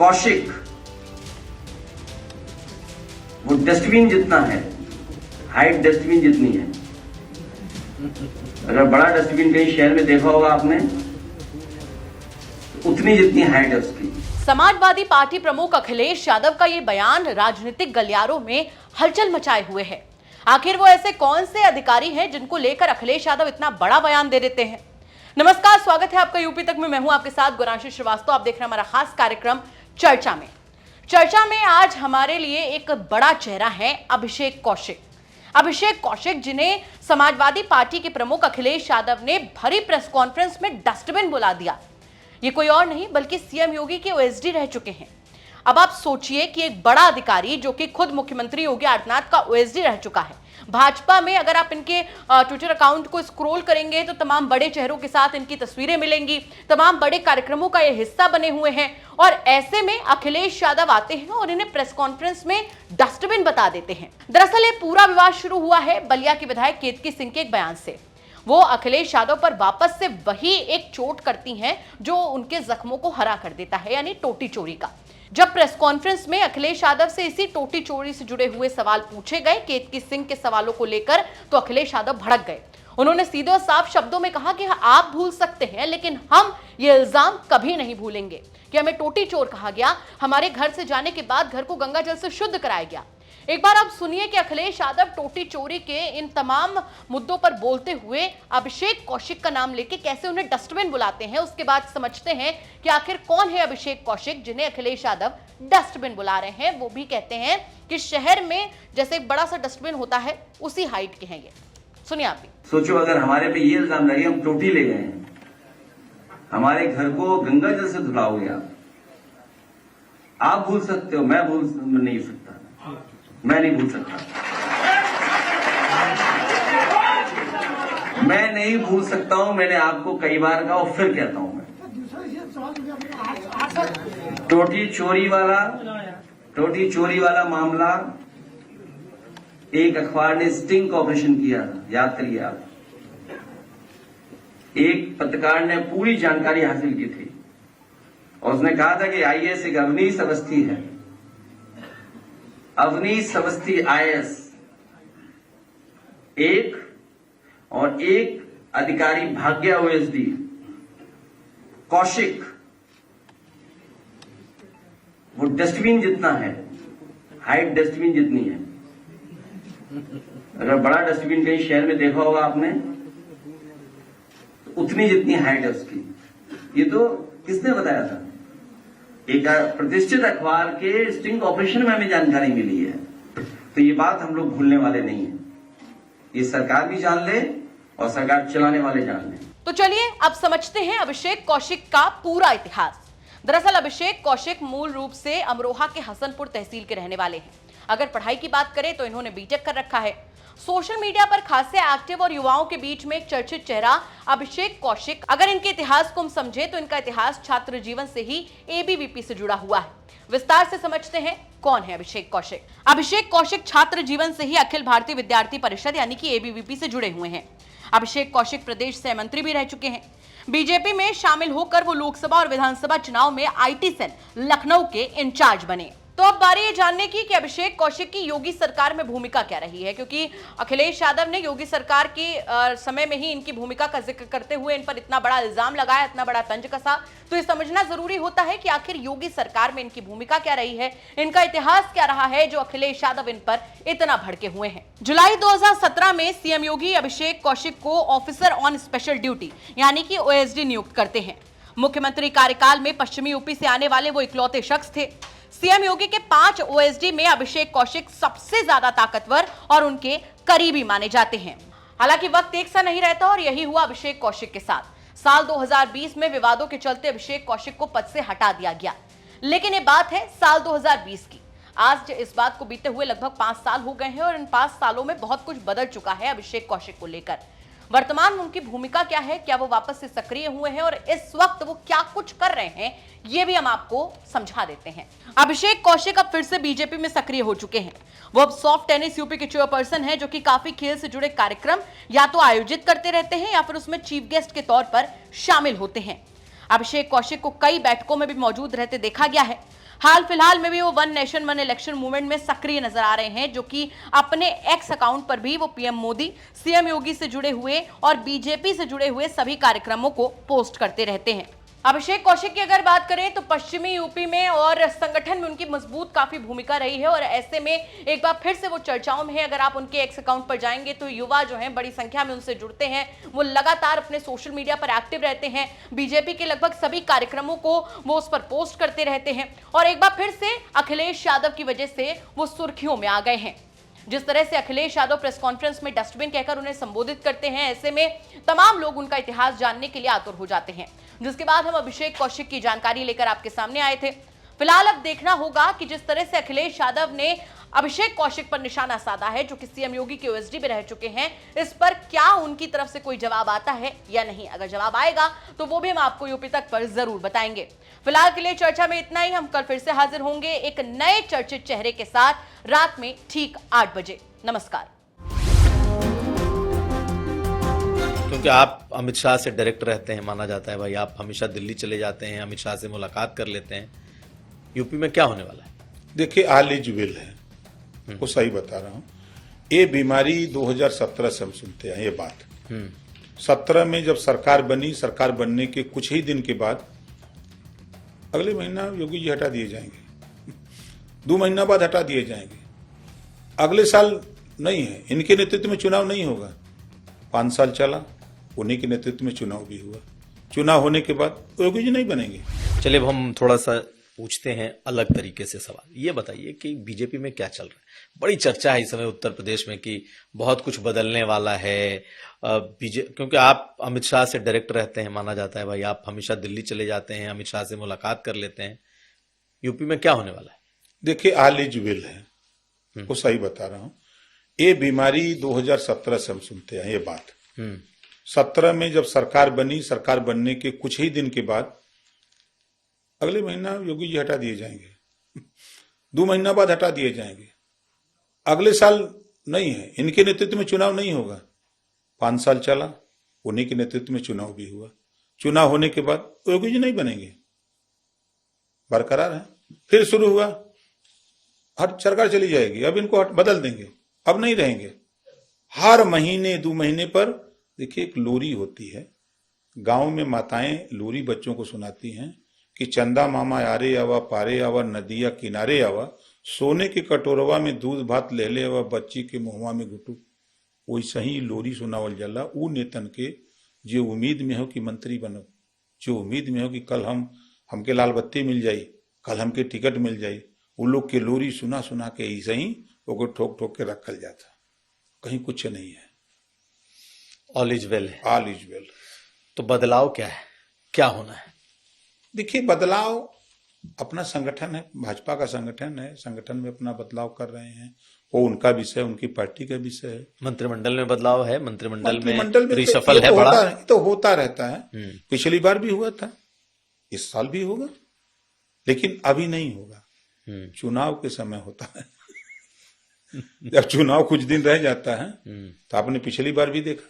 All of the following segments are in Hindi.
कौशिक वो डस्टबिन जितना है, हाइट डस्टबिन जितनी है। अगर बड़ा डस्टबिन कहीं शहर में देखा होगा आपने, तो उतनी जितनी हाइट है उसकी। समाजवादी पार्टी प्रमुख अखिलेश यादव का ये बयान राजनीतिक गलियारों में हलचल मचाए हुए है। आखिर वो ऐसे कौन से अधिकारी हैं जिनको लेकर अखिलेश यादव इतना बड़ा बयान दे देते हैं। नमस्कार, स्वागत है आपका यूपी तक में। मैं हूं आपके साथ गुरांशी श्रीवास्तव। आप देख रहे हैं हमारा खास कार्यक्रम चर्चा में आज हमारे लिए एक बड़ा चेहरा है अभिषेक कौशिक, जिन्हें समाजवादी पार्टी के प्रमुख अखिलेश यादव ने भरी प्रेस कॉन्फ्रेंस में डस्टबिन बुला दिया। ये कोई और नहीं बल्कि सीएम योगी के ओएसडी रह चुके हैं। अब आप सोचिए कि एक बड़ा अधिकारी जो कि खुद मुख्यमंत्री योगी आदित्यनाथ का ओएसडी रह चुका है। भाजपा में अगर आप इनके ट्विटर अकाउंट को स्क्रॉल करेंगे तो तमाम बड़े चेहरों के साथ इनकी तस्वीरें मिलेंगी, तमाम बड़े कार्यक्रमों का ये हिस्सा बने हुए हैं। और ऐसे में अखिलेश यादव आते हैं और इन्हें प्रेस कॉन्फ्रेंस में डस्टबिन बता देते हैं। दरअसल ये पूरा विवाद शुरू हुआ है बलिया के विधायक केतकी सिंह के एक बयान से। वो अखिलेश यादव पर वापस से वही एक चोट करती हैं जो उनके जख्मों को हरा कर देता है, यानी टोटी चोरी का। जब प्रेस कॉन्फ्रेंस में अखिलेश यादव से इसी टोटी चोरी से जुड़े हुए सवाल पूछे गए केतकी सिंह के सवालों को लेकर, तो अखिलेश यादव भड़क गए। उन्होंने सीधे और साफ शब्दों में कहा कि आप भूल सकते हैं लेकिन हम ये इल्जाम कभी नहीं भूलेंगे कि हमें टोटी चोर कहा गया। हमारे घर से जाने के बाद घर को गंगा जल से शुद्ध कराया गया। एक बार आप सुनिए कि अखिलेश यादव टोटी चोरी के इन तमाम मुद्दों पर बोलते हुए अभिषेक कौशिक का नाम लेके कैसे उन्हें डस्टबिन बुलाते हैं। उसके बाद समझते हैं कि आखिर कौन है अभिषेक कौशिक जिन्हें अखिलेश यादव डस्टबिन बुला रहे हैं। वो भी कहते हैं कि शहर में जैसे एक बड़ा सा डस्टबिन होता है उसी हाइट के हैं ये। सुनिए आप भी। सोचो अगर हमारे पे ये इल्जाम लगे हम टोटी ले गए हैं, हमारे घर को गंगा जल से धुलाओगे आप भूल सकते हो, मैं भूल नहीं सकता, मैं नहीं भूल सकता, मैं नहीं भूल सकता हूं। मैंने आपको कई बार कहा और फिर कहता हूं, मैं टोटी चोरी वाला मामला एक अखबार ने स्टिंग ऑपरेशन किया, याद करिए आप। एक पत्रकार ने पूरी जानकारी हासिल की थी और उसने कहा था कि आईएएस एक अवनीश अवस्थी है, अवनीश अवस्थी आईएएस एक, और एक अधिकारी भाग्य ओएसडी कौशिक वो डस्टबिन जितना है, हाइट डस्टबिन जितनी है। अगर बड़ा डस्टबिन कहीं शहर में देखा होगा आपने, तो उतनी जितनी हाइट है उसकी। ये तो किसने बताया था? एक प्रतिष्ठित अखबार के स्टिंग ऑपरेशन में हमें जानकारी मिली है। तो ये बात हम लोग भूलने वाले नहीं है, ये सरकार भी जान ले और सरकार चलाने वाले जान ले। तो चलिए अब समझते हैं अभिषेक कौशिक का पूरा इतिहास। दरअसल अभिषेक कौशिक मूल रूप से अमरोहा के हसनपुर तहसील के रहने वाले हैं। अगर पढ़ाई की बात करें तो इन्होंने बीटेक कर रखा है। सोशल मीडिया पर खासे एक्टिव और युवाओं के बीच में एक चर्चित चेहरा अभिषेक कौशिक। अगर इनके इतिहास को हम समझे तो इनका इतिहास छात्र जीवन से ही एबीवीपी से जुड़ा हुआ है। विस्तार से समझते हैं कौन है अभिषेक कौशिक। अभिषेक कौशिक छात्र जीवन से ही अखिल भारतीय विद्यार्थी परिषद यानी कि एबीवीपी से जुड़े हुए हैं। अभिषेक कौशिक प्रदेश सह मंत्री भी रह चुके हैं। बीजेपी में शामिल होकर वो लोकसभा और विधानसभा चुनाव में आईटी सेल लखनऊ के इंचार्ज बने। तो अब बारी ये जानने की कि अभिषेक कौशिक की योगी सरकार में भूमिका क्या रही है, क्योंकि अखिलेश यादव ने योगी सरकार की समय में ही इनकी भूमिका का जिक्र करते हुए इन पर इतना बड़ा इल्जाम लगाया, इतना बड़ा तंज कसा। तो ये समझना जरूरी होता है कि आखिर योगी सरकार में इनकी भूमिका क्या रही है, इनका इतिहास क्या रहा है जो अखिलेश यादव इन पर इतना भड़के हुए हैं। जुलाई 2017 में सीएम योगी अभिषेक कौशिक को ऑफिसर ऑन स्पेशल ड्यूटी यानी कि ओएसडी नियुक्त करते हैं। मुख्यमंत्री कार्यकाल में पश्चिमी यूपी से आने वाले वो इकलौते शख्स थे। सीएम योगी के 5 ओएसडी में अभिषेक कौशिक सबसे ज्यादा ताकतवर और उनके करीबी माने जाते हैं। हालांकि वक्त एक सा नहीं रहता और यही हुआ अभिषेक कौशिक के साथ। साल 2020 में विवादों के चलते अभिषेक कौशिक को पद से हटा दिया गया। लेकिन ये बात है साल 2020 की। आज इस बात को बीते हुए लगभग 5 साल हो गए हैं और इन 5 सालों में बहुत कुछ बदल चुका है अभिषेक कौशिक को लेकर। वर्तमान में उनकी भूमिका क्या है, क्या वो वापस से सक्रिय हुए हैं और इस वक्त वो क्या कुछ कर रहे हैं, ये भी हम आपको समझा देते हैं। अभिषेक कौशिक अब फिर से बीजेपी में सक्रिय हो चुके हैं। वो अब सॉफ्ट टेनिस यूपी के चेयरपर्सन हैं, जो कि काफी खेल से जुड़े कार्यक्रम या तो आयोजित करते रहते हैं या फिर उसमें चीफ गेस्ट के तौर पर शामिल होते हैं। अभिषेक कौशिक को कई बैठकों में भी मौजूद रहते देखा गया है। हाल फिलहाल में भी वो one nation one election movement में सक्रिय नजर आ रहे हैं, जो कि अपने एक्स अकाउंट पर भी वो पीएम मोदी, सीएम योगी से जुड़े हुए और बीजेपी से जुड़े हुए सभी कार्यक्रमों को पोस्ट करते रहते हैं। अभिषेक कौशिक की अगर बात करें तो पश्चिमी यूपी में और संगठन में उनकी मजबूत काफी भूमिका रही है, और ऐसे में एक बार फिर से वो चर्चाओं में है। अगर आप उनके एक्स अकाउंट पर जाएंगे तो युवा जो हैं बड़ी संख्या में उनसे जुड़ते हैं, वो लगातार अपने सोशल मीडिया पर एक्टिव रहते हैं, बीजेपी के लगभग सभी कार्यक्रमों को वो उस पर पोस्ट करते रहते हैं, और एक बार फिर से अखिलेश यादव की वजह से वो सुर्खियों में आ गए हैं। जिस तरह से अखिलेश यादव प्रेस कॉन्फ्रेंस में डस्टबिन कहकर उन्हें संबोधित करते हैं, ऐसे में तमाम लोग उनका इतिहास जानने के लिए आतुर हो जाते हैं, जिसके बाद हम अभिषेक कौशिक की जानकारी लेकर आपके सामने आए थे। फिलहाल अब देखना होगा कि जिस तरह से अखिलेश यादव ने अभिषेक कौशिक पर निशाना साधा है, जो कि सीएम योगी के ओएसडी में रह चुके हैं, इस पर क्या उनकी तरफ से कोई जवाब आता है या नहीं। अगर जवाब आएगा तो वो भी हम आपको यूपी तक पर जरूर बताएंगे। फिलहाल के लिए चर्चा में इतना ही। हम कल फिर से हाजिर होंगे एक नए चर्चित चेहरे के साथ रात में ठीक 8 बजे। नमस्कार। क्योंकि आप अमित शाह से डायरेक्ट रहते हैं, माना जाता है भाई आप हमेशा दिल्ली चले जाते हैं, अमित शाह से मुलाकात कर लेते हैं, यूपी में क्या होने वाला है? देखिए, ऑल इज वेल है, वो सही बता रहा हूं। ये बीमारी 2017 से हम सुनते हैं ये बात। 17 में जब सरकार बनी, सरकार बनने के कुछ ही दिन के बाद अगले महीना योगी जी हटा दिए जाएंगे, 2 महीना बाद हटा दिए जाएंगे। अगले साल नहीं है, इनके नेतृत्व में चुनाव नहीं होगा। 5 साल चला, उन्हीं के नेतृत्व में चुनाव भी हुआ। चुनाव होने के बाद योगी जी नहीं बनेंगे। चलिए अब हम थोड़ा सा पूछते हैं अलग तरीके से सवाल। ये बताइए कि बीजेपी में क्या चल रहा है? बड़ी चर्चा है इस समय उत्तर प्रदेश में कि बहुत कुछ बदलने वाला है। क्योंकि आप अमित शाह से डायरेक्ट रहते हैं, माना जाता है भाई आप हमेशा दिल्ली चले जाते हैं, अमित शाह से मुलाकात कर लेते हैं, यूपी में क्या होने वाला है? देखिए, ऑल इज वेल है, वो सही बता रहा हूं। ये बीमारी 2017 से हम सुनते हैं ये बात। 17 में जब सरकार बनी, सरकार बनने के कुछ ही दिन के बाद अगले महीना योगी जी हटा दिए जाएंगे, 2 महीना बाद हटा दिए जाएंगे। अगले साल नहीं है, इनके नेतृत्व में चुनाव नहीं होगा। 5 साल चला, उन्हीं के नेतृत्व में चुनाव भी हुआ। चुनाव होने के बाद योगी जी नहीं बनेंगे, बरकरार है। फिर शुरू हुआ, हर सरकार चली जाएगी, अब इनको बदल देंगे, अब नहीं रहेंगे। हर महीने 2 महीने पर देखिए एक लोरी होती है, गांव में माताएं लोरी बच्चों को सुनाती हैं कि चंदा मामा यारे आवा, पारे आवा, नदिया किनारे आवा, सोने के कटोरवा में दूध भात ले ले आवा, बच्ची के मुहवा में घुटू। वैसे ही लोरी सुनावल जाला ऊ नेतन के जो उम्मीद में हो कि मंत्री बनो, जो उम्मीद में हो कि कल हमके लाल बत्ती मिल जाई, कल हमके टिकट मिल जाई। वो लोग के लोरी सुना सुना के ऐसे ही वो ठोक ठोक के रखल जाता, कहीं कुछ नहीं है। ऑल इज वेल है, ऑल इज वेल। तो बदलाव क्या है, क्या होना है? देखिए, बदलाव अपना संगठन है, भाजपा का संगठन है, संगठन में अपना बदलाव कर रहे हैं, वो उनका विषय, उनकी पार्टी का विषय है। मंत्रिमंडल में बदलाव है, मंत्रिमंडल में रिशफल है, बड़ा तो होता रहता है। पिछली बार भी हुआ था, इस साल भी होगा, लेकिन अभी नहीं होगा, चुनाव के समय होता है। जब चुनाव कुछ दिन रह जाता है तो आपने पिछली बार भी देखा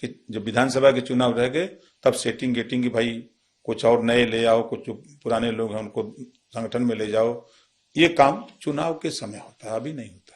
कि जब विधानसभा के चुनाव रह गए तब सेटिंग गेटिंग की भाई कुछ और नए ले आओ, कुछ पुराने लोग हैं उनको संगठन में ले जाओ। ये काम चुनाव के समय होता है, अभी नहीं होता।